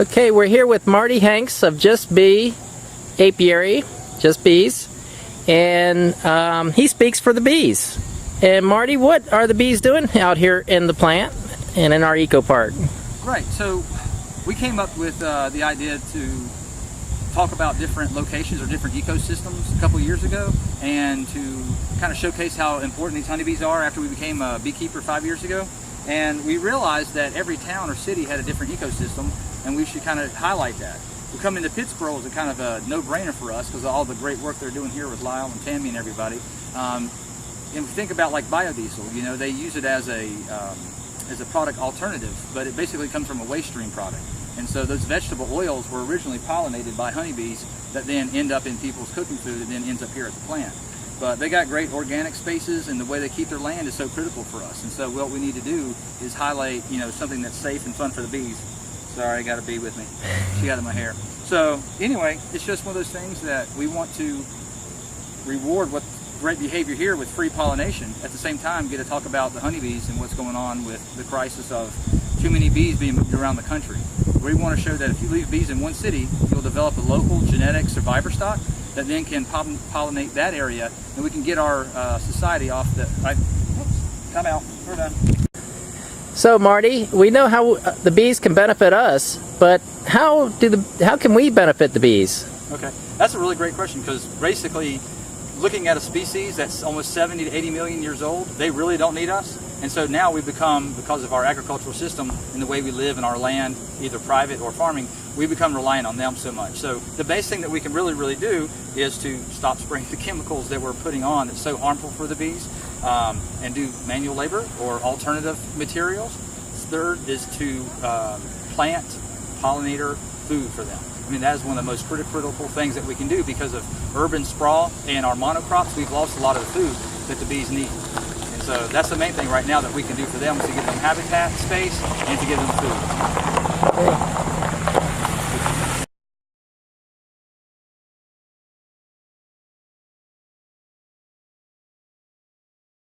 Okay, we're here with Marty Hanks of Just Bee Apiary, Just Bees, and he speaks for the bees. And Marty, what are the bees doing out here in the plant and in our eco park? Right, so we came up with the idea to talk about different locations or different ecosystems a couple years ago, and to kind of showcase how important these honeybees are after we became a beekeeper 5 years ago. And we realized that every town or city had a different ecosystem, and we should kind of highlight that. We come into Pittsboro as a kind of a no-brainer for us because of all the great work they're doing here with Lyle and Tammy and everybody. And we think about like biodiesel, you know, they use it as a product alternative, but it basically comes from a waste stream product. And so those vegetable oils were originally pollinated by honeybees that then end up in people's cooking food and then ends up here at the plant. But they got great organic spaces, and the way they keep their land is so critical for us. And so what we need to do is highlight, you know, something that's safe and fun for the bees. Sorry, I got a bee with me. She got in my hair. So anyway, it's just one of those things that we want to reward what great behavior here with free pollination. At the same time, get to talk about the honeybees and what's going on with the crisis of too many bees being moved around the country. We want to show that if you leave bees in one city, you'll develop a local genetic survivor stock that then can pollinate that area, and we can get our society off the... Time out. We're done. So Marty, we know how the bees can benefit us, but how can we benefit the bees? Okay, that's a really great question, because basically looking at a species that's almost 70 to 80 million years old, they really don't need us. And so now we've become, because of our agricultural system and the way we live in our land, either private or farming, we become reliant on them so much. So the best thing that we can really do is to stop spraying the chemicals that we're putting on that's so harmful for the bees, and do manual labor or alternative materials. Third is to plant pollinator food for them. I mean, that is one of the most critical things that we can do, because of urban sprawl and our monocrops. We've lost a lot of the food that the bees need. And so that's the main thing right now that we can do for them, is to give them habitat, space, and to give them food. Okay.